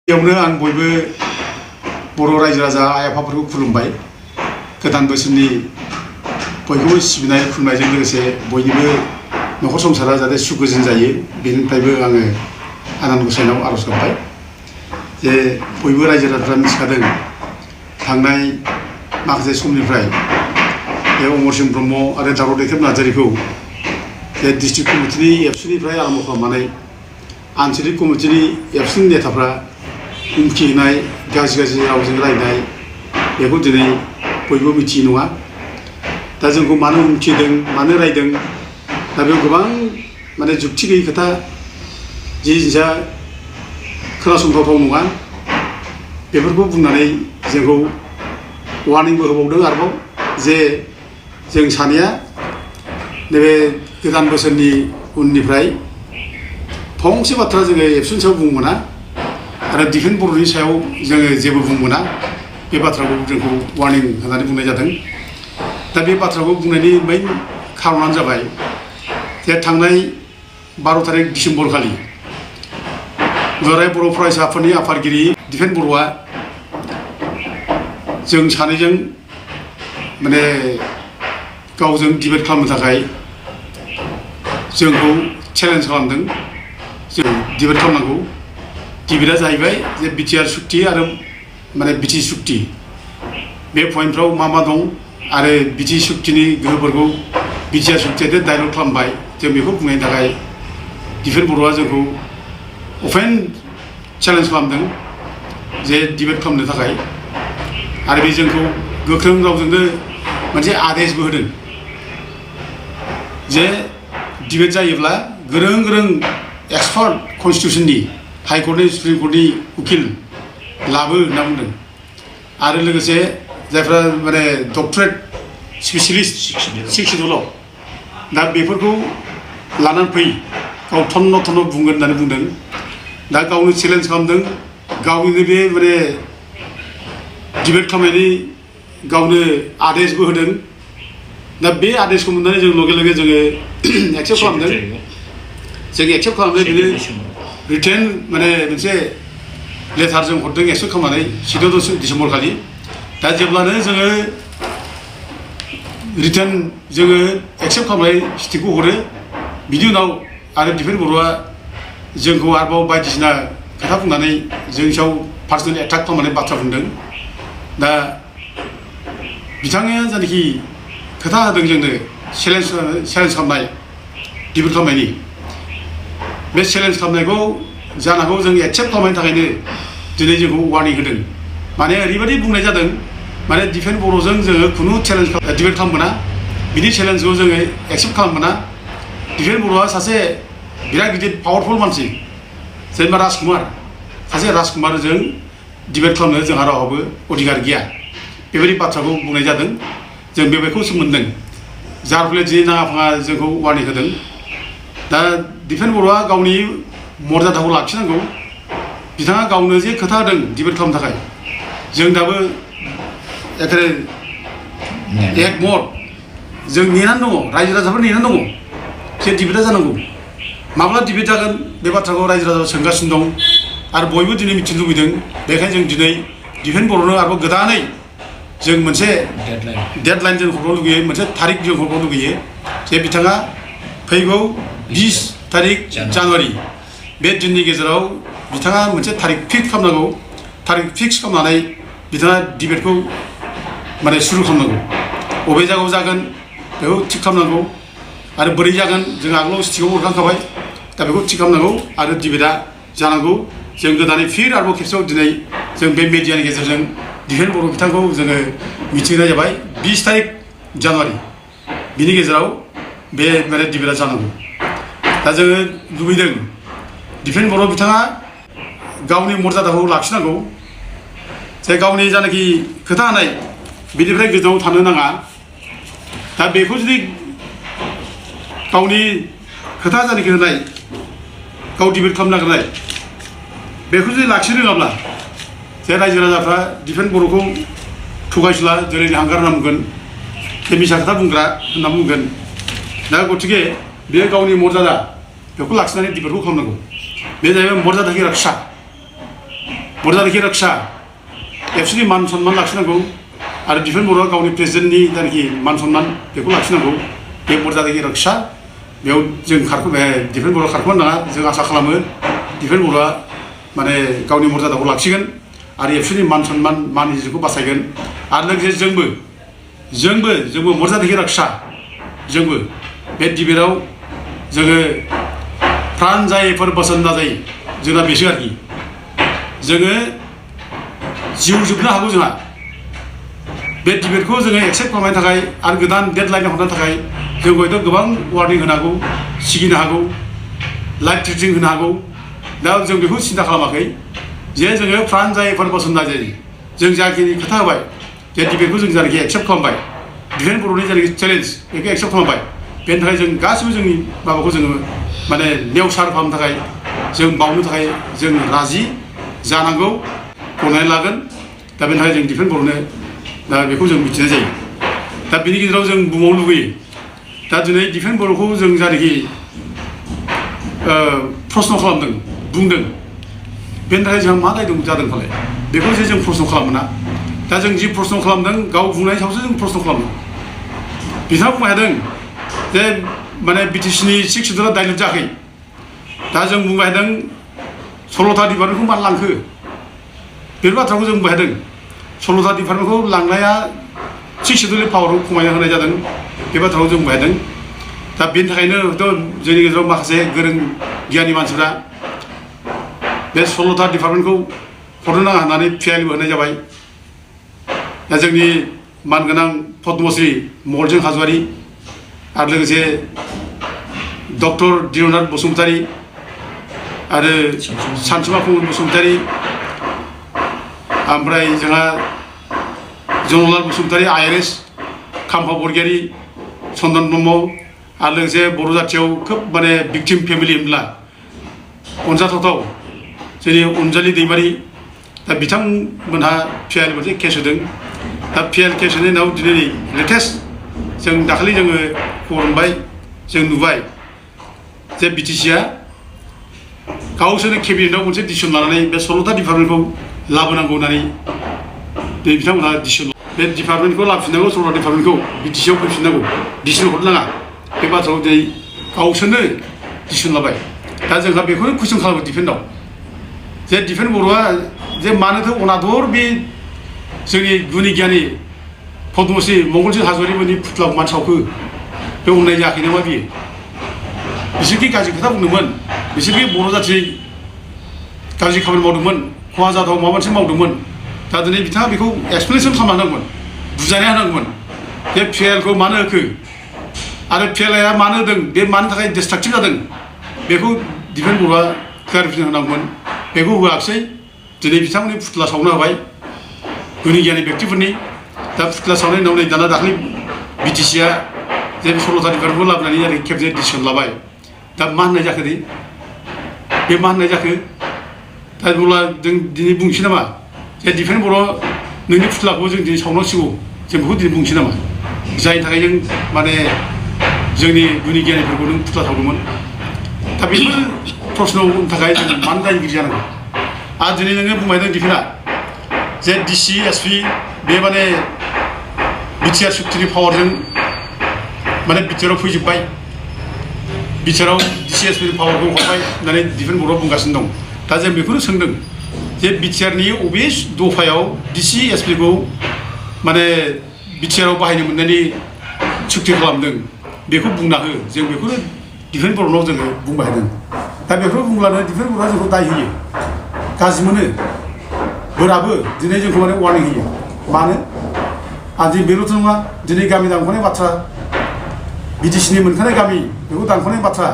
बेयावनो आं बयबो बर' रायजो राजा आइ आफाफोरखौ खुलुमबाय। गोदान बोसोरनि बयखौबो सिबिनाय खुलुमनायजों लोगोसे बयनिबो न'खर संसारा जाहाथे सुख गोजोन जायो बेनिफ्रायबो आङो आनान गसाइनाव आर'ज गाबबाय जे बयबो रायजो राजाफ्रा मिथिखादों थांनाय माखासे समनिफ्राय बे अमरसिं ब्रह्म आरो दावराव दैखेब नार्जारिखौ जे डिस्ट्रिक्ट कमिटिनि एबसुनिफ्राय आरम्भ खालामनानै आनसलिक कमिटिनि एबसुनि नेताफ्रा हुमखि होनाय गाज्रि रावजों रायनाय बेखौ दिनै बयबो मिथियो नङा। दा जोंखौ मानो हुमखि होदों मानो रायदों दा बेयाव गोबां माने जुक्ति गैयि खोथा जि जिनिसा खोनासंथावथाव नङा बेफोरखौ बुंनानै जोंखौ वार्निंबो होबावदों आरोबाव जे जों सानैया नैबे गोदान बोसोरनि उननिफ्राय फंसे बाथ्रा जोङो एबसुनि सायाव बुंनो मोना आरो डिफेन्स बर'नि सायाव जोङो जेबो बुंनो मोना बे बाथ्राखौ जोंखौ वार्निं होनानै बुंनाय जादों। दा बे बाथ्राखौ बुंनायनि मेइन खारनानो जाबाय जे थांनाय 12 तारिख डिसेम्बर खालि दुलाराय बर' फरायसा आफादनि आफादगिरि डिफेन्स बर'आ जों सानैजों माने गावजों डिबेट खालामनो थाखाय जोंखौ चेलेन्ज खालामदों जों डिबेट खालामनांगौ। डिबेटआ जाहैबाय जे बिटिआर सुक्ति आरो माने बिटि सुक्ति बे पइन्टफ्राव मा मा दं आरो बिटि सुक्तिनि गोहोफोरखौ बिटिआर सुक्तिया डाइलग खालामबाय जों बेखौ बुंनायनि थाखाय डिफेन्स बर'आ जोंखौ अपेन चेलेन्ज खालामदों जे डिबेट खालामनो थाखाय आरो बे जोंखौ गोख्रों रावजोंनो मोनसे आदेशबो होदों जे डिबेट जायोब्ला गोरों गोरों एक्सपार्ट कन्स्टिटिउसननि हाइकर्टनि सुप्रिम कर्टनि उकिल लाबो होनना बुंदों आरो लोगोसे जायफ्रा माने डक्टरेट स्पेसियलिस्ट शिक्षितल' दा बेफोरखौ लानानै फै गाव थन्न थन्न बुंगोन होननानै बुंदों। दा गावनो चेलेन्ज खालामदों गावनिनो बे माने डिबेट खालामनायनि गावनो आदेशबो होदों। दा बे आदेशखौ मोननानै जों लगे लगे जोङो एक्सेप्ट खालामदों। जों एक्सेप्ट खालामदों बिनो रिटेन माने मोनसे लेटार जों हरदों एक्सेप्ट खालामनानै 16 डिसेम्बर खालि। दा जेब्लानो जोङो रिटेन जोङो एक्सेप्ट खालामनाय स्टिकखौ हरो बिनि उनाव आरो डिफेन्स बर'आ जोंखौ आरोबाव बायदिसिना खोथा बुंनानै जोंनि सायाव पार्सनेल एटाक खालामनानै बाथ्रा बुंदों। दा बिथाङा जायनाखि खोथा होदों जोंनो चेलेन्ज खालामनाय डिबेट खालामनायनि बे चेलेन्ज खालामनायखौ जानांगौ जों एक्सेप्ट खालामनायनि थाखायनो दिनै जोंखौ वार्निं होदों। माने ओरैबायदि बुंनाय जादों माने डिफेन्स बर'जों जोङो खुनु चेलेन्ज डिबेट खालामनो मोना बिनि चेलेन्जखौ जोङो एक्सेप्ट खालामनो मोना। डिफेन्स बर'आ सासे बिराद गिदिर पावारफुल मानसि जेनेबा राजकुमार सासे राजकुमारजों डिबेट खालामनो जोंहा रावहाबो अधिकार गैया बेबायदि बाथ्राखौ बुंनाय जादों। जों बेखौ सोमोन्दों जार फले दिनै नाङा फाङा जोंखौ वार्निं होदों। दा डिफेन्स बर'आ गावनि मर्यादाखौ लाखिनांगौ। बिथाङा गावनो जे खोथा होदों डिबेट खालामनो थाखाय जों दाबो एखेबारे एकमत जों नेनानै दङ रायजो राजाफोर नेनानै दङ जे डिबेटआ जानांगौ। माब्ला डिबेट जागोन बे बाथ्राखौ रायजो राजाफोरा सोंगासिनो दं आरो बयबो दिनै मिथिनो लुबैदों। बेखायनो जों दिनै डिफेन्स बर'नो आरोबाव गोदानै जों मोनसे डेडलाइन जों हरनो लुगैयो मोनसे थारिख जों हरनो लुगैयो जे बिथाङा फैगौ 20 तारिख जानुवारि बे दिननि गेजेराव बिथाङा मोनसे थारिख फिक्स खालामनांगौ। थारिख फिक्स खालामनानै बिथाङा डिबेटखौ माने सुरु खालामनांगौ। बबे जायगायाव जागोन बेखौ थिग खालामनांगौ आरो बोरै जागोन जों आगोलाव स्टिकआव हरखांखाबाय दा बेखौ थिग खालामनांगौ आरो डिबेटआ जानांगौ। जों गोदानै फिर आरोबाव खेबसेयाव दिनै जों बे मिडियानि गेजेरजों डिफेन्स बर' बिथांखौ जोङो मिथिहोनाय जाबाय 20 तारिख जानुवारि बिनि गेजेराव बे माने डिबेटआ जानांगौ। दा जोङो लुबैदों डिफेन्स बर' बिथाङा गावनि मर्यादाखौ लाखिनांगौ जे गावनि जानाखि खोथा होनाय बिनिफ्राय गोजानाव थानो नाङा। दा बेखौ जुदि गावनि खोथा जानाखि होनाय गाव डिबेट खालामनो नागिरनाय बेखौ जुदि लाखिनो रोङाब्ला जे रायजो राजाफ्रा डिफेन्स बर'खौ थगायसुला जोलैनि हांगार होनना बुंगोन जे मिसा खोथा बुंग्रा होनना बुंगोन। दा गतिके बेयो गावनि मर्यादा बेखौ लाखिनानै डिबेटखौ खालामनांगौ। बे जाहैबाय मर्यादा की रक्षा मर्यादाखि रक्षा एबसुनि मान सन्मान लाखिनांगौ आरो दिफेन बर'आ गावनि प्रेसिडेन्टनि जायनाखि मान सन्मान बेखौ लाखिनांगौ बे मर्यादाखि रक्षा बेयाव जों दिफेन बर'आ खारखोमानो नाङा जों आसा खालामो दिफेन बर'आ माने गावनि मर्यादाखौ लाखिगोन आरो एबसुनि मान सन्मान मान इज्जतखौ बासायगोन आरो लोगोसे जोंबो मर्यादाखि रक्षा जोंबो बे डिबेटआव जोङो प्राण जायैफोर बोसोन नाजायो जोंना बेसो आरोखि जोङो जिउ जोबनो हागौ जोंहा बे डिबेटखौ जोङो एक्सेप्ट खालामनो थाखाय आरो गोदान डेडलाइन हरनो थाखाय जों हयथ' गोबां वार्निं होनो हागौ सिगिनो हागौ लाइफ थ्रेटिं होनो हागौ दा जों बेखौ सिन्था खालामाखै जे जोङो प्राण जायैफोर बोसोन नाजायो जों जाखिनि खोथा होबाय जे डिबेटखौ जों जायनाखि एक्सेप्ट खालामबाय डिफेन बर'नि जायनाखि चेलेन्ज बेखौ एक्सेप्ट खालामबाय बेनि थाखाय जों गासिबो जोंनि माबाखौ जोङो माने नेवसार खालामनो थाखाय जों बावनो थाखाय जों राजि जानांगौ गनायनानै लागोन दा बेनि थाखाय जों डिफेन बर'नो दा बेखौ जों मिथिनाय जायो दा बेनि गेजेराव जों बुंबावनो लुगैयो दा दिनै डिफेन बर'खौ जों जायनाखि प्रश्न खालामदों बुंदों बेनि थाखाय जोंहा मा दाय जादों फालाय बेखौ जे जों प्रश्न खालामोना दा जों जि प्रश्न खालामदों गाव बुंनायनि सायावसो जों प्रश्न खालामदों बिथाङा बुंनो हादों जे माने बिटिसिनि 6 सिडुलआ डाइलुट जायाखै दा जों बुंबाय हादों 16था डिपार्टमेन्टखौ मानो लांखो बे बाथ्राखौ जों बुंबाय हादों 16था डिपार्टमेन्टखौ लांनाया 6 सिडुलनि पावारखौ खमायना होनाय जादों बे बाथ्राखौ जों बुंबाय हादों दा बेनि थाखायनो जोंनि गेजेराव माखासे गोरों गियानि मानसिफ्रा बे 16था डिपार्टमेन्टखौ हरनो नाङा होननानै पिआइएलबो होनाय जाबाय दा जोंनि मानगोनां पद्मश्री मंगलजों हाज'वारि आरो लोगोसे डक्टर दिननाथ बसुमतारी आरो सानसुमा कुमार बसुमतारी ओमफ्राय जोंहा जनलाल बसुमतारी आइआरएस खाम्फा बरगयारी चन्दन ब्रह्म आरो लोगोसे बर' जाथियाव खोब माने भिक्टिम फेमिलि होनब्ला अनजाथावथाव जोंनि अनजालि दैमारि दा बिथांमोनहा पिआइएल मोनसे केस होदों दा पिआइएल केस होनायनि उनाव दिनै लेटेस्ट जों दाखालि जोङो खबर मोनबाय जों नुबाय जे बिटिसिआ गावसोरनो केबिनेटआव मोनसे डिसिसन लानानै बे 16था डिपार्टमेन्टखौ लाबोनांगौ होननानै बिथांमोनहा डिसिसन बे डिपार्टमेन्टखौ लाबोफिननांगौ 16था डिपार्टमेन्टखौ बिटिसिआव फैफिननांगौ डिसिसन हरनो नाङा बे बाथ्राखौ दिनै गावसोरनो डिसिसन लाबाय दा जोंहा बेखौनो कुइसन खालामो डिफेन्सआव जे डिफेन्स बर'आ जे मानोथो अनादर बे जोंनि गुनि गियानि पद्मश्री मंगलसिं हाज'वारिमोननि फुथुलाखौ मानो सावखो बे अननाय जायाखै नामा बियो बिसोरखि गाज्रि खोथा बुंदोंमोन बिसोरखि बर' जाथि गाज्रि खामानि मावदोंमोन खहा जाथाव माबा मोनसे मावदोंमन दा दिनै बिथाङा बेखौ एक्सप्लेनेसन खालामना होनांगौमोन बुजायना होनांगौमोन जे पिआइएलखौ मानो होखो आरो पिआइएलआ मानो होदों बे मानि थाखाय डिस्ट्राक्टिभ जादों बेखौ डिफेन्स बर'आ क्लारिफिकेसन होनांगौमोन बेखौ होआखिसै दिनै बिथांमोननि फुथुला सावनो होबाय गुनि गियानि व्यक्तिफोरनि दा फुथुला सावनायनि उनाव नै दाना दाखालि बिटिसिआ जे 16था डिपार्टमेन्टखौ लाबोनानै आरो खेबसे डिसिसन लाबाय दा मा होननाय जाखो दे बे मा होननाय जाखो दा अब्ला जों दिनै बुंसै नामा जे डिफेन्स बर' नोंनि फुथुलाखौ जों दिनै सावनांसिगौ जों बेखौ दिनै बुंसै नामा जायनि थाखाय जों माने जोंनि गुनि गियानिफोरखौ नों फुथुला सावदोंमोन दा बेफोर प्रश्ननि थाखाय जों मानो दायनिगिरि जानांगौ आरो दिनै नोङो बुंबाय दं डिफेन्सआ जे डिसि एसपि बे माने बिटिआर सुक्तिनि पावारजों माने बिटिआराव फैजोब्बाय बिटिआराव डिसि एसपिनि पावारखौ हरबाय होननानै डिफेन्स बर'आ बुंगासिनो दं दा जों बेखौनो सोंदों जे बिटिआरनि अबे दफायाव डिसि एसपिखौ माने बिटिआराव बाहायनो मोननायनि सुक्ति खालामदों बेखौ बुंना हो जों बेखौनो डिफेन्स बर'नाव जोङो बुंबाय थादों दा बेखौ बुंब्लानो डिफेन्स बर'आ जोंखौ दाय होयो गाज्रि मोनो बोराबो दिनै जोंखौ माने वार्निं होयो मानो आरो दिनै बेल'थ' नङा दिनै गामि दानख'नाय बाथ्रा बिटिसिनि मोनखानाय गामि बेखौ दानख'नाय बाथ्रा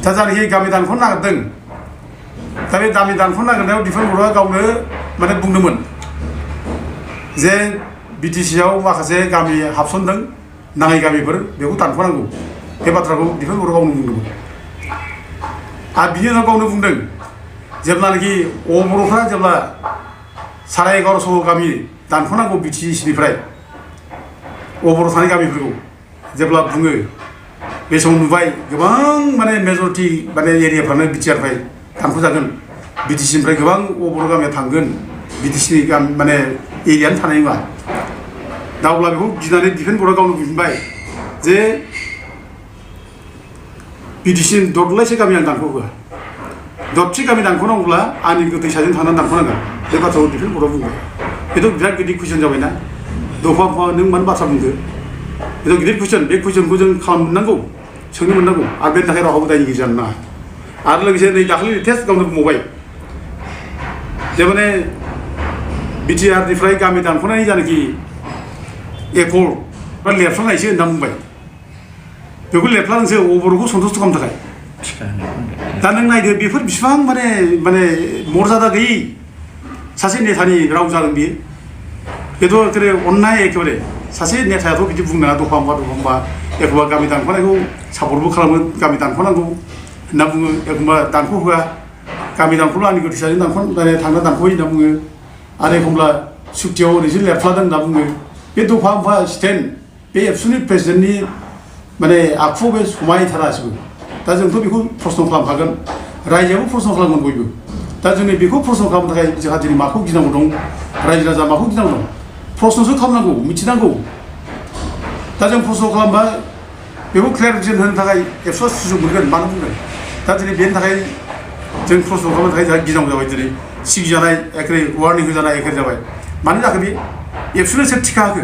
दा जायनाखि गामि दानख'नो नागिरदों दा बे गामि दानख'नो नागिरनायाव डिफेन्स बर'आ गावनो माने बुंदोंमोन जे बिटिसिआव माखासे गामि हाबसनदों नाङै गामिफोर बेखौ दानख'नांगौ बे बाथ्राखौ डिफेन्स बर'आ गावनो बुंदोंमोन आरो बिनि उनाव गावनो बुंदों जेब्लानाखि बर'फ्रा जेब्ला 1150 गामि दानख'नांगौ बिटिसिनिफ्राय बर' थानाय गामिफोरखौ जेब्ला बुङो बे समाव नुबाय गोबां माने मेजरिटि माने एरियाफ्रानो बिटिआरनिफ्राय दानख'जागोन BTCनिफ्राय गोबां बर' गामियाव थांगोन BTCनि माने एरियानो थानाय नङा दा अब्ला बेखौ गिनानै दिफेन्स बर्डआ गावनो बुंबाय जे BTC दरलायसे गामि आं दानख' होआ दरथि गामि दानख'नांगौब्ला आंनि गोथैसाजों थांनानै दानख'नांगोन बे बाथ्राखौ दिफेन्स बर्डआ बुंबाय बेथ' बिराद गिदिर कुइसन जाबायना दफा नों मानो बाथ्रा बुंदो बेथ' गिदिर कुइसन बे कुइसनखौ जों खालामनांगौ सोंनो मोननांगौ आरो बेनि थाखाय रावहाबो दायनिगिरि जानो नाङा आरो लोगोसे नै दाखालि लेटेस्ट गावनो बुंबावबाय जे माने बिटिआरनिफ्राय गामि दानख'नायनि जानाखि एकर्ड बा लेरफ्लांनायसो होनना बुंबाय बेखौ लेरफ्लांसो अबर'खौ सन्तुष्ट खालामनो थाखाय दा नों नायदो बेफोर बिसिबां माने मर्यादा गैयै सासे नेतानि राव जागोन बियो बेथ' एखेबारे अननाय एखेबारे सासे नेतायाथ' बिदि बुंनो नाङा दफा एखमबा गामि दानख'नायखौ सापर्टबो खालामो गामि दानख'नांगौ होनना बुङो एखमबा दानख' होआ गामि दानख'ब्ला आंनि गोथैसाजों थांना दानख'यो होनना बुङो आरो एखमब्ला सुक्तियाव ओरैसो लेरफ्लादों होनना बुङो बे दफा स्टेन्ड बे एबसुनि प्रेसिडेन्टनि माने आखुआव बे समायथारासिबो दा जोंथ' बेखौ प्रश्न खालामखागोन रायजोआबो प्रश्न खालामगोन बयबो दा जोंनि बेखौ प्रश्न खालामनो थाखाय जोंहा दिनै माखौ गिनांगौ दं रायजो राजा माखौ गिनांगौ दं प्रश्नसो खालामनांगौ मिथिनांगौ दा जों प्रश्न खालामबा बेखौ क्लेरिफिकेसन होनो थाखाय एबसुआ सुजुग मोनगोन मानो बुंगोन दा दिनै बेनि थाखाय जों प्रश्न खालामनो थाखाय जोंहा गिनांगौ जाबाय दिनै सिगिजानाय एखे वार्निं होजानाय एखे जाबाय मानो जाखो बे एबसुनो सोर टिका होखो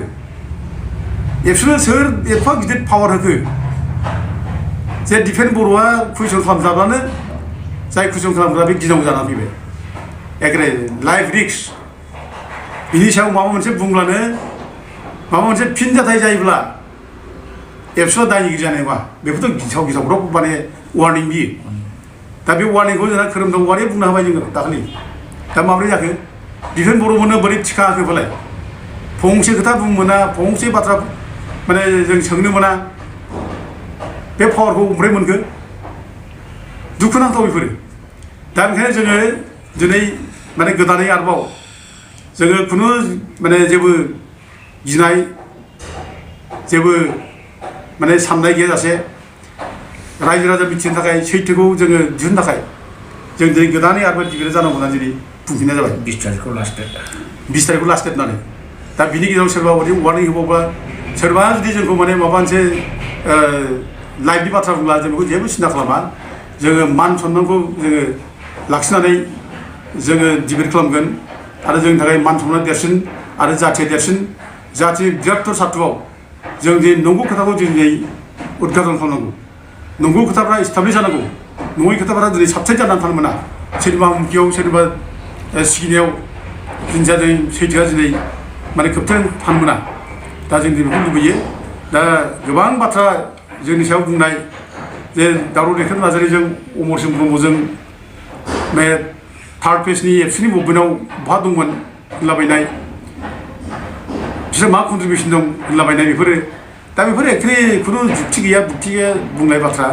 एबसुनो सोर एफा गिदिर पावार होखो जे दिफेन्स बर'आ कुइसन खालामजाब्लानो जाय कुइसन खालामग्रा बे गिनांगौ जानानै फैबाय एखे लाइफ रिक्स बिनि सायाव माबा मोनसे बुंब्लानो माबा मोनसे फिनजाथाय जायोब्ला एबसुआ दायनिगिरि जानाय नङा बेखौथ' गिथाव माने वार्निं बियो दा बे वार्निंखौ जोंहा खोरोमदाव औवारिया बुंनो हाबाय जोङो दाखालि दा माब्रै जाखो दिफेन्स बर'फोरनो बोरै टिका होखो फालाय फंसे खोथा बुंनो मोना फंसे बाथ्रा माने जों सोंनो मोना बे पावारखौ ओमफ्राय मोनखो दुखुनांथाव बेफोरो दा ओंखायनो जोङो दिनै माने गोदानै आरोबाव जोङो खुनु माने जेबो गिनाय जेबो माने साननाय गैयाजासे रायजो राजा मिथिनो थाखाय सैथोखौ जोङो दिहुननो थाखाय जों दिनै गोदानै आरोबाव डिबेट जानांगौ होननानै दिनै बुंफिननाय जाबाय 20 तारिखखौ लास्ट डेट होननानै दा बिनि गेजेराव सोरबा बायदि वार्निं होबावबा सोरबा जुदि जोंखौ माने माबा मोनसे लाइफनि बाथ्रा बुंब्ला जों बेखौ जेबो सिन्था खालामा जोङो मान सन्मानखौ जोङो लाखिनानै जोङो डिबेट खालामगोन आरो जोंनि थाखाय मान सन्मान देरसिन आरो जाथिया देरसिन जाथि बृहत्तर सार्थ'आव जों जे नंगौ खोथाखौ दिनै उद्घाटन खालामनांगौ नंगौ खोथाफ्रा इस्टाब्लिश जानांगौ नङै खोथाफ्रा दिनै साबसाइड जानानै थानो मोना सोरनिबा हुमखियाव सोरनिबा सिगिनायाव दिनै सैथोआ दिनै माने खोबथेन थानो मोना दा जों बेखौ लुबैयो दा गोबां बाथ्रा जोंनि सायाव बुंनाय जे दावराव देखायनो नाजानायजों अमरसिं ब्रह्मजों बे थार्ड पेजनि एबसुनि मुभमेन्टआव बहा दंमोन होनलाबायनाय बिसोर मा कन्ट्रिबिउसन दं होनलाबायनाय बेफोरो दा बेफोर एक्चुवेलि खुनु जुक्ति गैया बुंनाय बाथ्रा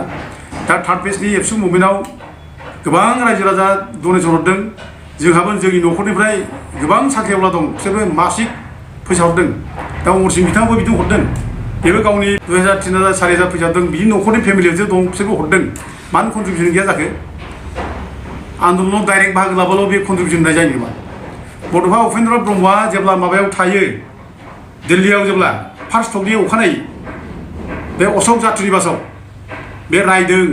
दा थार्ड पेजनि एबसु मुभमेन्टआव गोबां रायजो राजा डनेसन हरदों जोंहाबो जोंनि न'खरनिफ्राय गोबां साख्रिआवला दं बिसोरबो मासिक फैसा हरदों दा अमरसिं बिथाङाबो बिदि हरदों बेबो गावनि 2000 3000 4000 फैसा हरदों बिनि न'खरनि फेमिलियावसो दं बिसोरबो हरदों मानो कन्ट्रिबिउसन गैया जाखो आन्दलनाव डाइरेक्ट बाहागो लाबाल' बे कन्ट्रिबिउसन होनाय जायो नामा बड'फा उपेन्द्र ब्रह्मआ जेब्ला माबायाव थायो दिल्लीयाव जेब्ला फार्स्ट टकनि अखानायै बे अशक जात्रिबासाव बे रायदों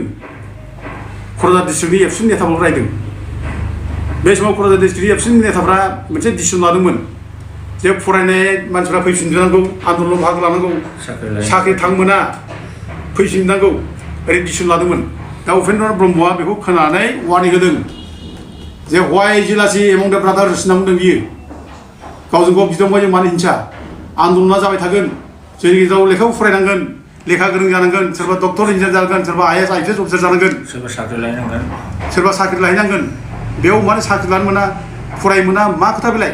क'क्राझार डिस्ट्रिक्टनि एबसुनि नेताफोरखौ रायदों बे समाव क'क्राझार डिस्ट्रिक्टनि एबसुनि नेताफ्रा मोनसे डिसिसन लादोंमोन जे फरायनाय मानसिफ्रा फैफिननांगौ आन्दलनाव बाहागो लानांगौ साख्रि थांनो मोना फैफिननांगौ ओरै डिसिसन लादोंमोन दा उपेन्द्र ब्रह्मआ बेखौ खोनानानै वार्निं होदों जे हवाइ जिलासि एमं दा ब्रादार्स होनना बुंदों बियो गावजों गाव बिदा फंबायजों मानो हिंसा आन्दलना जाबाय थागोन जोंनि गेजेराव लेखाबो फरायनांगोन लेखा गोरों जानांगोन सोरबा डक्टर इन्जिनियार जानांगोन सोरबा IAS IPS अफिसार जानांगोन सोरबा साख्रि लाहैनांगोन बेयाव मानो साख्रि लानो मोना फरायनो मोना मा खोथा बेलाय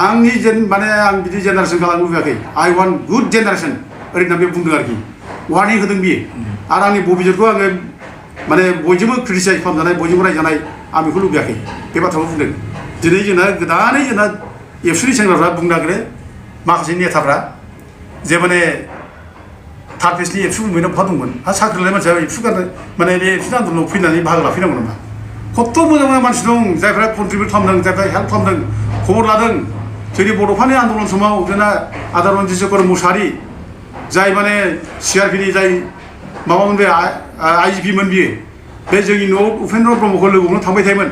आंनि माने आं बिदि जेनेरेसन खालामनो लुबैयाखै आइ वान्ट गुड जेनेरेसन ओरैनो बे बुंदों आरोखि वार्निं होदों बियो आरो आंनि बबिजोरखौ आङो माने बयजोंबो क्रिटिसाइज खालामजानाय बयजोंबो रायजानाय आं बेखौ लुबैयाखै बे बाथ्राखौ बुंदों दिनै जोंना गोदानै जोंना एबसुनि सेंग्राफ्रा बुंनो नागिरो माखासे नेताफ्रा जे माने थार्ड पेजनि एबसु मुभमेन्टआव बहा दंमोन आरो साख्रि लानाय मानसिया एबसु गारनो माने बे एबसुनि आन्दलनाव फैनानै बाहागो लाफैनांगौ नामा खत्थ' मोजां मोजां मानसि दं जायफ्रा कन्ट्रिबिउट खालामदों जायफ्रा हेल्प खालामदों खबर लादों जोंनि बड'फानि आन्दलन समाव जोंना आदा रन्जित शेखर मुसाहारि जाय माने CRPनि जाय माबामोन बे IGP मोन बियो बे जोंनि न'आव उपेन्द्र ब्रह्मखौ लोगो हमनो थांबाय थायोमोन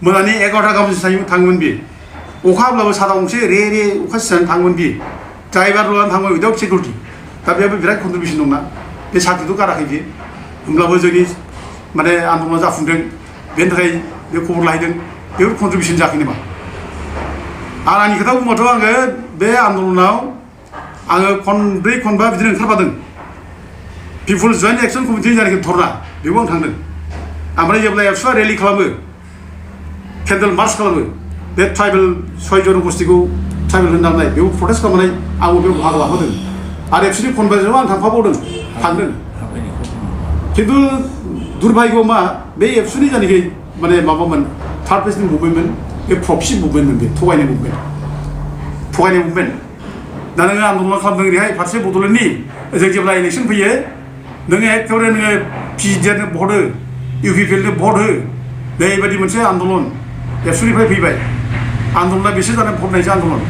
मोनानि 11टा गाहामसिम थाङोमोन बियो अखा हाब्लाबो साथा गंसे रे अखा सिजानो थाङोमोन बियो ड्राइभार लानानै थाङोमोन उइदाउट सिकिउरिटि दा बेयावबो बिराद कन्ट्रिबिउसन दंना बे साख्रिखौ गाराखै बियो होमब्लाबो जोंनि माने आन्दलना जाफुंदों बेनि थाखाय बे खबर लाहैदों बेफोर कन्ट्रिबिउसन जायाखै नामा आंनि खोथा बुंबाथ' आङो बे आन्दलनाव आङो खनब्रै खनबा बिदिनो ओंखारफादों पिपुल्स जइन्ट एक्सन कमिटि जायनाखि धरना बेयाव आं थांदों ओमफ्राय जेब्ला एबसुआ रेलि खालामो केन्डेल मार्च खालामो बे ट्राइबेल 6 जन गस्टिखौ ट्राइबेल होननानै बेयाव प्रटेस्ट खालामनानै आंबो बेयाव बाहागो लाफादों आरो एबसुनि खनबाजों आं थांफाबावदों थांदों खिन्थु दुर्भाग्य मा बे एबसुनि जायनाखि माने माबामोन थार्ड फेजनि मुभमेन्टमोन बे प्रक्सि मुभमेन्टमोन बे थगायनाय मुभमेन्ट दा नोङो आन्दलन खालामदों ओरैहाय फारसे बड'लेण्डनि जों जेब्ला इलेक्सन फैयो नोङो एखेबारे नोङो PGDनो भट हो UPPLनो भट हो बेबायदि मोनसे आन्दलन एबसुनिफ्राय फैबाय आन्दलना बेसो जानाय भट होनायसो आन्दलन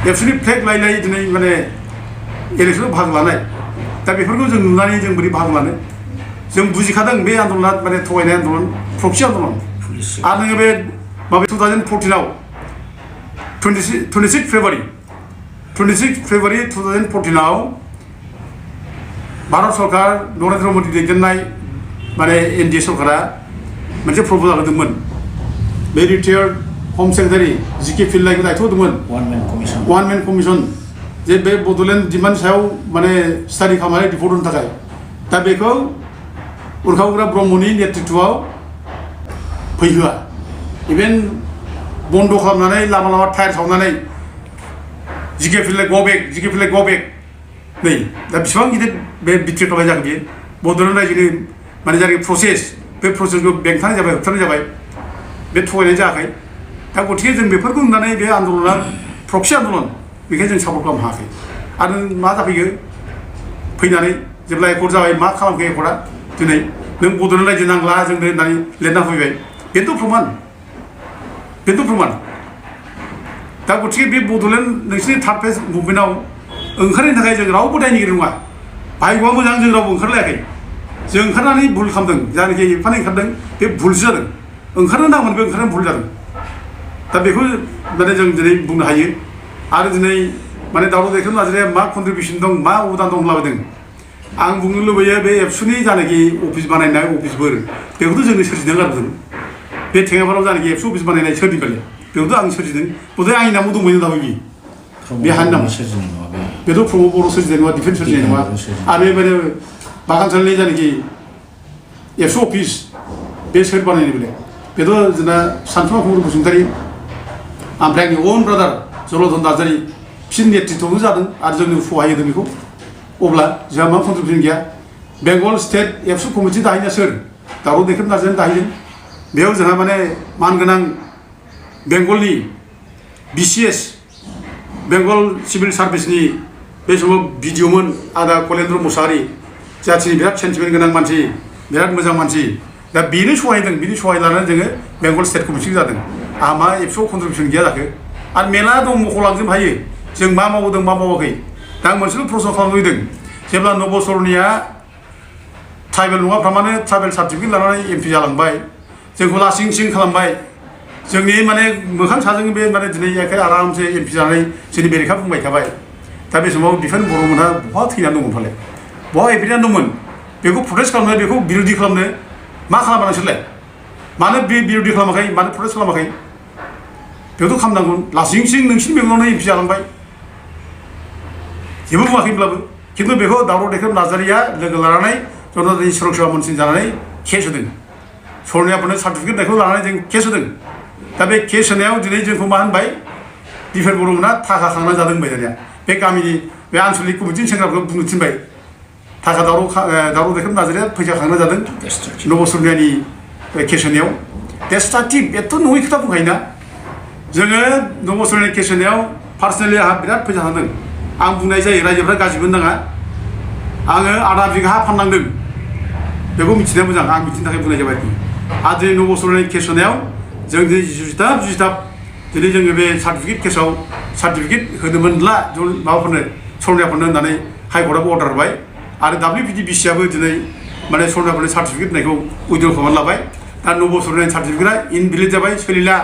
एबसुनि फ्लेग लायै दिनै माने इलेक्सनाव बाहागो लानाय दा बेफोरखौ जों नुनानै जों बोरै बाहागो लानो जों बुजिखादों बे आन्दलना माने थगायनाय आन्दलन प्रक्सि आन्दलन आरो नोङो बे माबा 2014आव 26 फेब्रुवारि 2014आव भारत सरकार नरेन्द्र मोदी दैदेननाय माने NDA सरकारा मोनसे प्रप'जाल होदोंमोन बे रिटायार्ड हम सेक्रेटारि GK पिल्लाइखौ दायथ' होदोंमोन वान मेन कमिसन जे बे बड'लेण्ड डिमान्ड सायाव माने स्टाडि खालामनानै रिपर्ट होनो थाखाय दा बेखौ उरखावग्रा ब्रह्मनि नेतृत्वआव फैहोआ इभेन बन्द खालामनानै लामा टायार सावनानै GK पिल्लाइ गो बेक नै दा बेसेबां गिदिर बे बिट्रि खालामनाय जागोन बियो बड'लेण्ड रायजोनि माने जायनाखि प्रसेस बे प्रसेसखौ बेंथानाय जाबाय होबथानाय जाबाय बे थगायनाय जायाखै दा गथिखे जों बेफोरखौ नुनानै बे आन्दलना प्रक्सि आन्दलन बेखायनो जों सापर्ट खालामनो हायाखै आरो मा जाफैयो फैनानै जेब्ला एकर्ड जाबाय मा खालामखो एकर्डआ दिनै नों बड'लेण्ड रायजो नांला जोंनो होननानै लिरना फैबाय बेनोथ' प्रमान दा गथिखे बे बड'लेण्ड नोंसिनि थार्ड फेज मुभमेन्टआव ओंखारनायनि थाखाय जों रावबो दायनिगिरि नङा भाग्यआ मोजां जों रावबो ओंखारलायाखै जों ओंखारनानै भुल खालामदों जायनाखि एफानाय ओंखारदों बे भुलसो जादों ओंखारनो नांगौमोन बे ओंखारनाया भुल जादों दा बेखौ माने जों दिनै बुंनो हायो आरो दिनै माने दावराव दैखां नार्जारिया मा कन्ट्रिबिउसन दं मा अबदान दं लाबोदों आं बुंनो लुबैयो बे एबसुनि जायनाखि अफिस बानायनाय अफिसफोर बेखौथ' जोंनो सोरजिदों आरो जों बे टेङापाराव जायनाखि एबसु अफिस बानायनाय सोरजिबाय बेखौथ' आं सोरजिदों बधय आंनि नामाव दंमोन दाबो बे हानि नाम बेथ' प्रमद बर' सोरजिनाय नङा डिफेन्स सोरजिनाय नङा आरो बेबायदिनो बागानसालिनि जायनाखि एबसु अफिस बे सोर बानायनाय बेथ' जोंना सानथुमा कुमार बसुमतारी ओमफ्राय आंनि अन ब्रादार जलधन नार्जारि बिसोरनि नेतृत्वआवनो जादों आरो जोंनो सहाय होदों बेखौ अब्ला जोंहा मा कन्ट्रिबिउसन गैया बेंगल स्टेट एबसु कमिटि दाहैनाया सोर दावराव दैखां नार्जारियानो दाहैदों बेयाव जोंहा माने मानगोनां बेंगलनि BCS बेंगल सिभिल सार्भिसनि बे समाव BDOमोन आदा कलेन्द्र मुसाहारि जाथिनि बिराद सेन्टिमेन्ट गोनां मानसि बिराद मोजां मानसि दा बेनो सहायदों बिनि सहाय लानानै जोङो बेंगल स्टेट कमिटि जादों आंहा मा एबसुआव कन्ट्रिबिउसन गैया जाखो आरो मेला दं मख'लांजोबनो हायो जों मा मावदों मा मावाखै दा आं मोनसेल' प्रश्न खालामनो लुबैदों जेब्ला नबसरनिया ट्राइबेल नङाफ्रा माने ट्राइबेल सार्टिफिकेट लानानै MP जालांबाय जोंखौ लासिं सिं खालामबाय जोंनि माने मोखां साजों बे माने दिनै एखे आरामसे MP जानानै जोंनि बेरेखा बुंबाय थाबाय दा बे समाव दिफेन बर'मोनहा बहा थैनानै दंमोन फालाय बहा एभिडेन्स दंमोन बेखौ प्रटेस्ट खालामनो बेखौ बिरोधि खालामनो मा खालामा नोंसोरलाय मानो बे बिरोधि खालामाखै मानो प्रटेस्ट खालामाखै बेखौथ' खालामनांगौ लासिं सिं नोंसिनि बेंगलावनो MP जालांबाय जेबो बुङाखैब्लाबो खिन्थु बेखौ दावराव दैखां नार्जारिया लोगो लानानै जनजाति सुरक्षा मन्थ्रि जानानै केस होदों सरनियाफोरनो सार्टिफिकेट होनायखौ लानानै जों केस होदों दा बे केस होनायाव दिनै जोंखौ मा होनबाय दिफेन बर'मोनहा थाखा खांना जादों होनबाय दानिया बे गामिनि बे आनसलिक कमिटिनि सेंग्राफोरखौ बुंनो थिनबाय थाखा दावराव दैखां नार्जारिया फैसा खांना जादों नबसरनियानि केस होनायाव डेस्ट्राक्टिभ एथ' नङै खोथा बुंखायोना जोङो नबसरनि केस होनायाव पार्सनेलि आंहा बिराद फैसा थांदों आं बुंनाय जायो रायजोफ्रा गाज्रि मोननो नाङा आङो आधा बिघा हा फाननांदों बेखौ मिथिनाया मोजां आं मिथिनो थाखाय बुंनाय जाबाय आरो दिनै नबसरनि केस होनायाव जों दिनै जुजिथाब दिनै जोङो बे सार्टिफिकेट केसाव सार्टिफिकेट होदोंमोनब्ला माबाफोरनो सरनायाफोरनो होननानै हाइकर्टआबो अर्डार होबाय आरो WPDBCआबो दिनै माने सरनायाफोरनि सार्टिफिकेट होनायखौ उइद्र' खालामनानै लाबाय दा नबसरनि सार्टिफिकेटआ इनभेलिड जाबाय सोलिला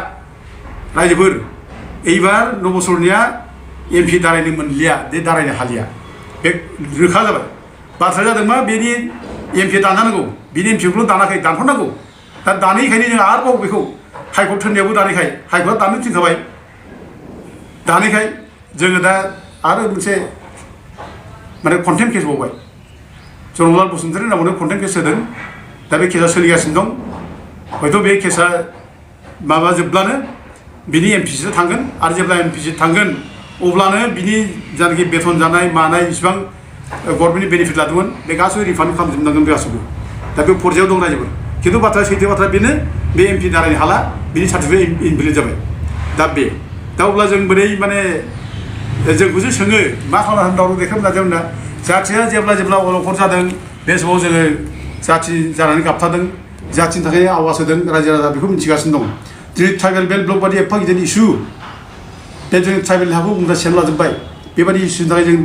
रायजोफोर এইবার नबसरनिया MP दारायनो मोनलिया बे दारायनो हालिया बे रोखा जाबाय बाथ्राया जादों मा बेनि MP दाननांगौ बेनि MPखौल' दानाखै दानथ'नांगौ दा दानैखायनो जों आरोबाव बेखौ हाइकर्ट थोननायावबो दानैखाय हाइकर्टआ दाननो थिनखाबाय दानैखाय जोङो दा आरो मोनसे माने कन्टेम्प्ट केस बावबाय जनरलाल बसुमतारी नामावनो कन्टेम्प्ट केस होदों दा बे केसा सोलिगासिनो दं हयथ' बे केसा माबा जोबब्लानो बिनि MPसो थांगोन आरो जेब्ला MPसो थांगोन अब्लानो बिनि जानाखि बेथन जानाय मानाय इसिबां गभर्नमेन्टनि बेनिफिट लादोंमोन बे गासैबो रिफान्ड खालामजोबनांगोन बे गासैबो दा बे फरजायाव दं रायजोफोर खिन्थु बाथ्राया सैथो बाथ्रा बेनो बे MP दारायनो हाला बिनि सार्टिफिकेट इनभेलिड जाबाय दा बे दा अब्ला जों बोरै माने जोंखौसो सोङो मा खालामना दावराव देखायनो नाजादोंना जाथिया जेब्ला अलखद जादों बे समाव जोङो जाथि जानानै गाबथादों जाथिनि थाखाय आवाज होदों रायजो राजा बेखौ मिथिगासिनो दं दिनै ट्राइबेल बेल्ट ब्लक बादि एफा गिदिर इस्यु बे जों ट्राइबेल हाखौ बुंग्रा सेन लाजोब्बाय बेबादि इस्युनि थाखाय जों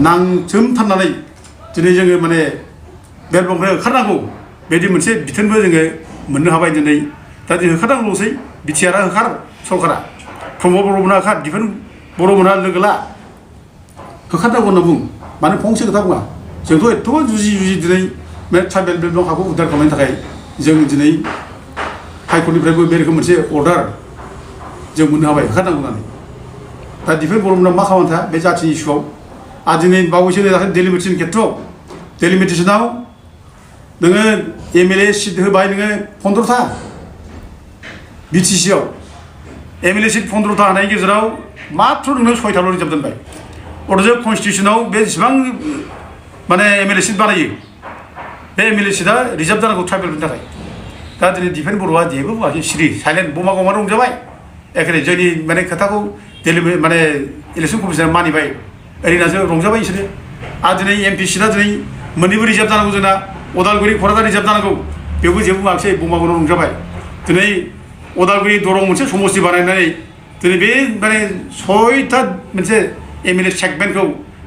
नांसोमथारनानै दिनै जोङो माने बेल्ट ब्लकनिफ्राय होखारनांगौ बिदि मोनसे बिथोनबो जोङो मोननो हाबाय दिनै दा जों होखारनांगौल'सै बिटिआरआ होखार सरकारा प्रमद बर'मोनहा होखार दिफेन बर'मोनहा लोगो ला होखारनांगौ होनना बुं मानो फंसे खोथा बुङा जोंथ' एथ'बां जुजि दिनै बे ट्राइबेल बेल्ट ब्लक हाखौ उद्धार खालामनायनि थाखाय जों दिनै हाइकर्टनिफ्रायबो बे रोखोम मोनसे अर्डार जों मोननो हाबाय होखारनांगौ होननानै दा दिफेन बर'मोनहा मा खालामथा बे जाथिनि इस्युआव आरो दिनै बावैसो दाखालि डेलिमिटेसन खेथ्रआव डेलिमिटेसनाव नोङो MLA सिट होबाय नोङो 15था BTCआव MLA सिट 15था होनायनि गेजेराव माथ्र नोङो 6थाल' रिजार्भ दोनबाय अथ'च कनस्टिटिउसनाव बे जेसेबां माने MLA सिट बानायो बे MLA सिटआ रिजार्भ जानांगौ ट्राइबेलफोरनि थाखाय दा दिनै दिफेन बर'आ जेबो बुङाखै सिरि साइलेन्ट बमा गमा रंजाबाय एखेरे जोंनि माने खोथाखौ माने इलेक्सन कमिसना मानिबाय ओरैनासो रंजाबाय बिसोरो आरो दिनै MP सिटआ दिनै मोननैबो रिजार्भ जानांगौ जोंना उदालगुरि क'क्राझार रिजार्भ जानांगौ बेवबो जेबो बुङाखै बमा गमा रंजाबाय दिनै उदालगुरि दरं मोनसे समस्ति बानायनानै दिनै बे माने 6था मोनसे MLA सेगमेन्टखौ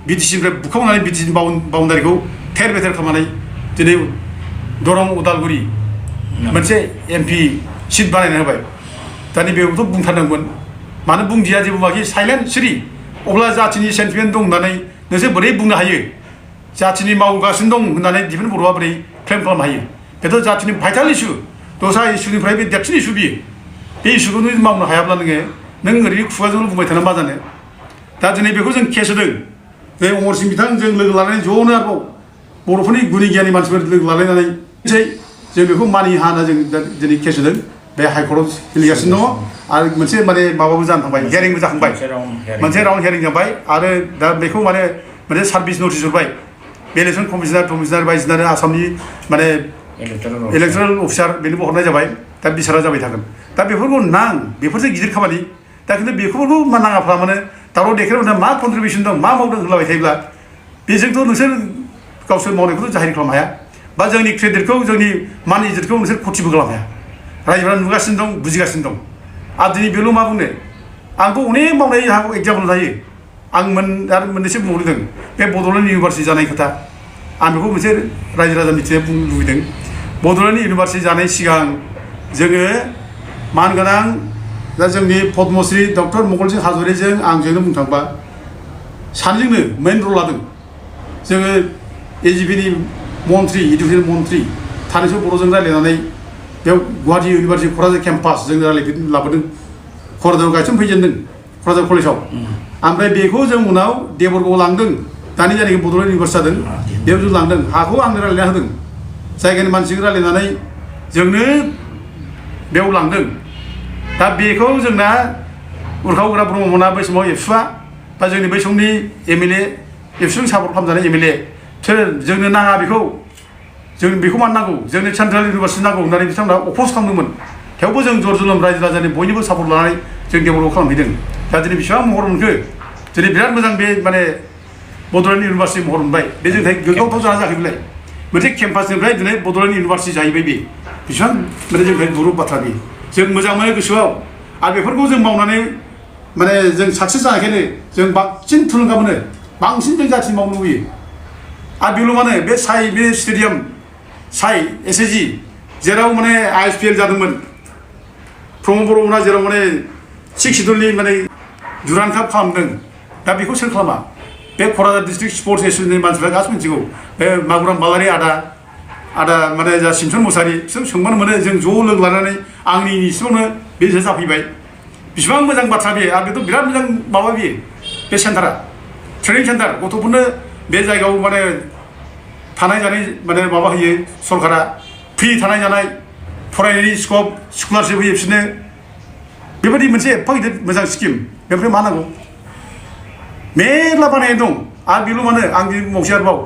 BTCनिफ्राय बुखावनानै BTCनि बाउन्डारिखौ थेर बेथेर खालामनानै दिनै दरं उदालगुरि मोनसे MP सिट बानायना होबाय दानि बेखौथ' बुंथारनांगोन मानो बुंदिया जेबो बुङाखै साइलेन्ट सिरि अब्ला जाथिनि सेन्टिमेन्ट दं होननानै नोंसोर बोरै बुंनो हायो जाथिनि मावगासिनो दं होननानै दिफेन बर'आ बोरै क्लेम खालामनो हायो बेथ' जाथिनि भाइटाल इस्यु दस्रा इस्युनिफ्राय बे देरसिन इस्यु बियो बे इस्युखौ नों मावनो हायाब्ला नों ओरैनो खुगाजोंल' बुंबाय थाना मा जानो दा दिनै बेखौ जों केस होदों बे अमरसिं बिथां जों लोगो लानानै ज'नो आरोबाव बर'फोरनि गुनि गियानि मानसिफोर लोगो लालायनानै जों बेखौ मानिनो हाना जों दिनै केस होदों बे हाइकर्टआव सोलिगासिनो दङ आरो मोनसे माने माबाबो जानो थांबाय हियारिंबो जाखांबाय मोनसे राउन्ड हियारिं जाबाय आरो दा बेखौ माने मोनसे सार्भिस नटिस हरबाय बे इलेक्सन कमिसनार बायदिसिना आसामनि माने इलेक्टोरेल अफिसार बेनोबो हरनाय जाबाय दा बिसारा जाबाय थागोन दा बेफोरखौ बेफोरसो गिदिर खामानि दा खिन्थु बेखौबो मा नाङाफ्रा माने दावराव देखायनायाव मा कन्ट्रिबिउसन दं मा मावदों होनलाबाय थायोब्ला बेजोंथ' नोंसोर गावसोर मावनायखौथ' जाहिर खालामनो हाया बा जोंनि क्रेडिटखौ जोंनि मान इज्जतखौ नोंसोर खथिबो खालामनो हाया रायजोफोरा नुगासिनो दं बुजिगासिनो दं आरो दिनै बेल' मा बुंनो आंबो अनेक मावनाय एग्जाम्पल थायो आं आरो मोननैसो बुंहरदों बे बड'लेण्ड इउनिभार्सिटि जानाय खोथा आं बेखौ मोनसे रायजो राजा मिथिनो बुंनो लुबैदों बड'लेण्ड इउनिभार्सिटि जानाय सिगां जोङो मानगोनां दा जोंनि पद्मश्री डक्टर मंगलसिं हाज'वारिजों आंजोंनो बुंनो थांबा सानैजोंनो मेइन रल लादों जोङो AGPनि मन्थ्रि इडुकेसन मन्थ्रि थानैसो बर'जों रायज्लायनानै बेयाव गुवाहाटी इउनिभार्सिटि क'क्राझार केम्पास जों लाबोदों क'क्राझाराव गायसनफैजेनदों क'क्राझार कलेजाव ओमफ्राय बेखौ जों उनाव देबरगावआव लांदों दानि जायनाखि बड'लेण्ड इउनिभार्सिटि जादों बेयाव जों लांदों हाखौ आंनो रायज्लायना होदों जायगानि मानसिजों रायज्लायनानै जोंनो बेयाव लांदों दा बेखौ जोंना उरखाव उग्रा ब्रह्ममोना बै समाव एबसुआ बा जोंनि बै समनि MLA एबसुजों सापर्ट खालामजानाय MLA बिसोर जोंनो नाङा जों बेखौ मानो नांगौ जोंनो सेन्ट्रेल इउनिभार्सिटि नांगौ होननानै बिथांमोना अप'ज खालामदोंमोन थेवबो जों जर जुलुम रायजो राजानि बयनिबो सापर्ट लानानै जों डेभेलप खालामहैदों दा दिनै बेसेबां महर मोनखो दिनै बिराद मोजां बे माने बड'लेण्ड इउनिभार्सिटि महर मोनबाय बे जोंनि थाखाय गोग्गाथाव जाना जायाखै बेलाय मोनसे केम्पासनिफ्राय दिनै बड'लेण्ड इउनिभार्सिटि जाहैबाय बे बेसेबां माने जोंनिफ्राय गुरुब बाथ्रा बे जों मोजां मोनो गोसोआव आरो बेफोरखौ जों मावनानै माने जों साक्सेस जानायखायनो जों बांसिन थुलुंगा मोनो बांसिन जों जाथि मावनो लुबैयो आरो बेल' माने बे बे स्टेडियाम SAG जेराव माने ISPL जादोंमोन प्रमद बर'मोना जेराव माने 6 सिडुलनि माने दुरान्ड काप खालामदों दा बेखौ सोर खालामा बे क'क्राझार डिस्ट्रिक्ट स्पर्ट्स एस'सियेसननि मानसिफ्रा गासिबो मिथिगौ बे मागुराम बालारि आदा माने जा सिमसन मुसाहारि बिसोर सोंबानो मोनो जों ज' लोगो लानानै आंनि इनिसियावनो बे जाफैबाय बिसिबां मोजां बाथ्रा बे आरो बेथ' बिराद मोजां माबा बेयो बे सेन्टारा ट्रेनिं सेन्टार गथ'फोरनो बे जायगायाव माने थानाय जानाय माने माबा होयो सरकारा फ्रि थानाय जानाय फरायनायनि स्कलारशिप होयो बिसोरनो बेबायदि मोनसे एफा गिदिर मोजां स्किम बेनिफ्राय मा नांगौ मेरला बानायनाय दं आरो बेल' मानो आं बुंबावसै आरोबाव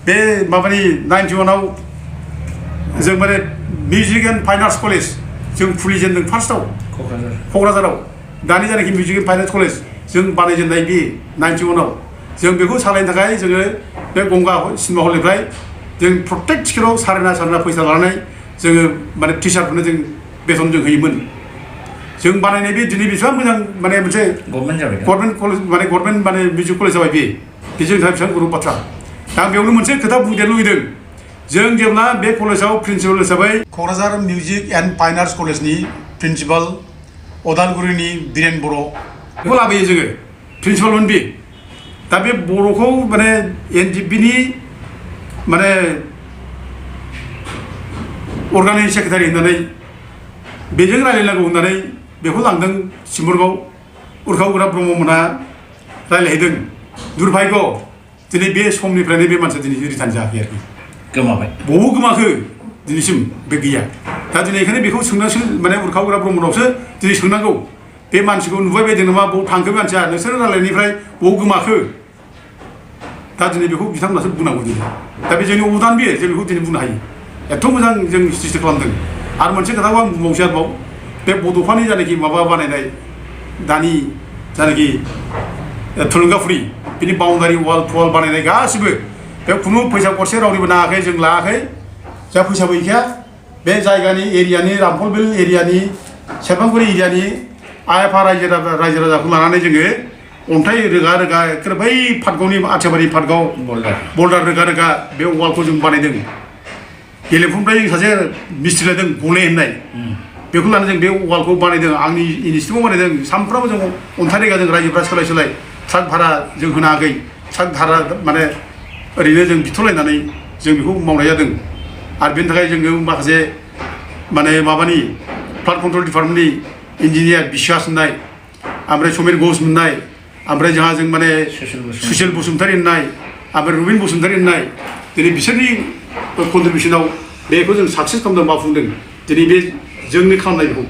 बे माबानि 91आव जों माने music and fine arts college जों खुलिजेनदों फार्स्टआव क'क्राझाराव दानि जानाखि music and fine arts college जों बानायजेननाय बे 91आव जों बेखौ सालायनो थाखाय जोङो बे गंगा सिनेमा हलनिफ्राय जों प्रत्येक टिकेटआव सारेना फैसा लानानै जोङो माने टिचारफोरनो जों बेथन जों होयोमोन जों बानायनाय बे दिनै बेसेबां मोजां माने मोनसे गभर्नमेन्ट कलेज माने गभर्नमेन्ट माने मिउजिक कलेज जाबाय बे जोंनि थाखाय बेसेबां गुरुब बाथ्रा दा आं बेयावनो मोनसे खोथा बुंदेरनो लुबैदों जों जेब्ला बे कलेजाव प्रिन्सिपाल हिसाबै Kokrajhar music and fine arts कलेजनि प्रिन्सिपाल अदालगुरिनि बिरेन बर' बेखौ लाबोयो जोङो प्रिन्सिपालमोन बे दा बे बर'खौ माने NDPनि माने अर्गानिक सेक्रेटारि होननानै बेजों रायलायनांगौ होननानै बेखौ लांदों सिम्बोरगाव उरखाव गोरा ब्रह्ममोनहा रायलायहैदों दुर्भाग्य दिनै बे समनिफ्रायनो बे मानसिया दिनै रिटार्न जायाखै आरोखि गोमाबाय बबाव गोमाखो दिनैसिम बे गैया दा दिनै बेखायनो बेखौ सोंनांसो माने उरखाव गोरा ब्रह्मनावसो दिनै सोंनांगौ बे मानसिखौ नुबाय बायदों नामा बबाव थांखो मानसिया नोंसोर रायलायनायनिफ्राय बबाव गोमाखो दा दिनै बेखौ बिथांमोनासो बुंनांगौ दिनै दा बे जोंनि अबदान बेयो जों बेखौ दिनै बुंनो हायो एथ' मोजां जों सृष्टि खालामदों आरो मोनसे खोथाखौ आं बुंबावसै आरोबाव बे बड'फानि जानाखि माबा बानायनाय दानि जानाखि थुलुंगाफुरि बिनि बाउन्डारि वाल बानायनाय गासिबो बे खुनु फैसा गरसे रावनिबो नाङाखै जों लायाखै जा फैसाबो गैखाया बे जायगानि एरियानि रामफलबिल एरियानि सेरफांगुरि एरियानि आइआफा रायजो राजाखौ लानानै जोङो अन्थाइ रोगा बै पाटगावनि आथियाबारि पाटगाव बल्डार रोगा बे वालखौ जों बानायदों गेलेफुनिफ्राय सासे मिस्ट्रि लादों गले होननाय बेखौ लानानै जों बे वालखौ बानायदों आंनि इनिसिटिभआव बानायदों सानफ्रामबो जों अन्थाइ रोगाजों रायजोफ्रा सोलाय ट्राक भारा जों होनो हायाखै ट्राक भारा माने ओरैनो जों बिथ'लायनानै जों बेखौ मावनाय जादों आरो बेनि थाखाय जोङो माखासे माने माबानि फ्लाड कन्ट्रल डिपार्टमेन्टनि इन्जिनियार बिश्वास होननाय ओमफ्राय समिर घोष मोननाय ओमफ्राय जोंहा जों माने सुसिल बसुमतारी होननाय ओमफ्राय रुबिन बसुमतारी होननाय दिनै बिसोरनि कन्ट्रिबिउसनाव बेखौ जों साक्सेस खालामदों मावफुंदों दिनै बे जोंनि खालामनाय बेखौ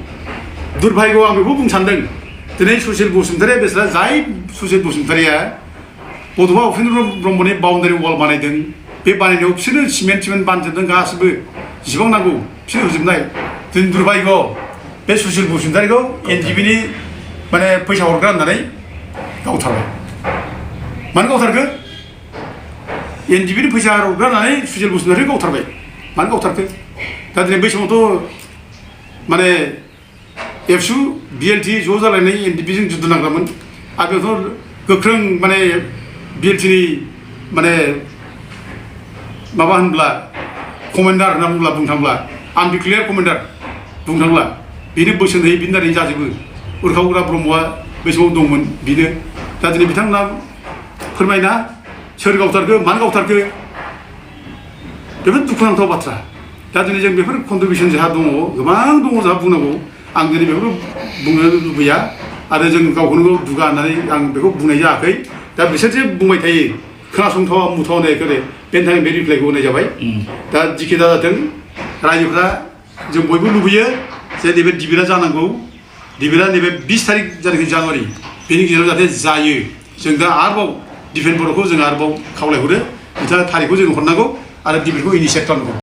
दुर्भाग्य आं बेखौ बुंनो सानदों दिनै सुसिल बसुमतारीया बेसेरा जाय सुसिल बसुमतारीया बड'फा उपेन्द्र ब्रह्मनि बाउन्डारि वाल बानायदों बे बानायनायाव बिसोरो सिमेन्ट बानजोबदों गासिबो जेसेबां नांगौ बिसोर होजोबनाय दिनै दुर्भाग्य बे सुसिल बसुमतारीखौ NDPनि माने फैसा हरग्रा होननानै गावथारबाय मानो गावथारखो NDPनि फैसा हरग्रा होननानै सुसिल बसुमतारीखौ गावथारबाय मानो गावथारखो दा दिनै बै समावथ' माने एबसु BLT ज' जालायनाय NDPजों जुद्ध नांग्रामोन आरो बेयावथ' गोख्रों माने BLTनि माने माबा होनब्ला कमेन्डार होनना बुंब्ला बुंनो थांब्ला आनडिक्लेयार कमेन्डार बुंनो थांब्ला बेनो बोसोन होयो बिनि दारै जाजोबो उरखावग्रा ब्रह्मआ बै समाव दंमोन बेनो दा दिनै बिथांमोना फोरमायना सोर गावथारखो मानो गावथारखो बेफोर दुखुनांथाव बाथ्रा दा दिनै जों बेफोर कन्ट्रिबिउसन जोंहा दङ गोबां दङ जोंहा बुंनांगौ आं दिनै बेफोरखौ बुंनो लुबैया आरो जों गावखौनो गाव दुगा होननानै आं बेखौ बुंनाय जायाखै दा बिसोर जे बुंबाय थायो खोनासंथावा मुथावा होननाय बेनि थाखाय बे रिप्लाइखौ होनाय जाबाय दा जिखि दा जाथों रायजोफ्रा जों बयबो लुबैयो जे नैबे डिबेटआ जानांगौ डिबेटआ नैबे 20 तारिख जानाखि जानुवारि बेनि गेजेराव जाहाथे जायो जों दा आरोबाव डिफेन बर'खौ जों आरोबाव खावलायहरो बिथाङा थारिखखौ जों हरनांगौ आरो डिबेटखौ इनिसियेट खालामनांगौ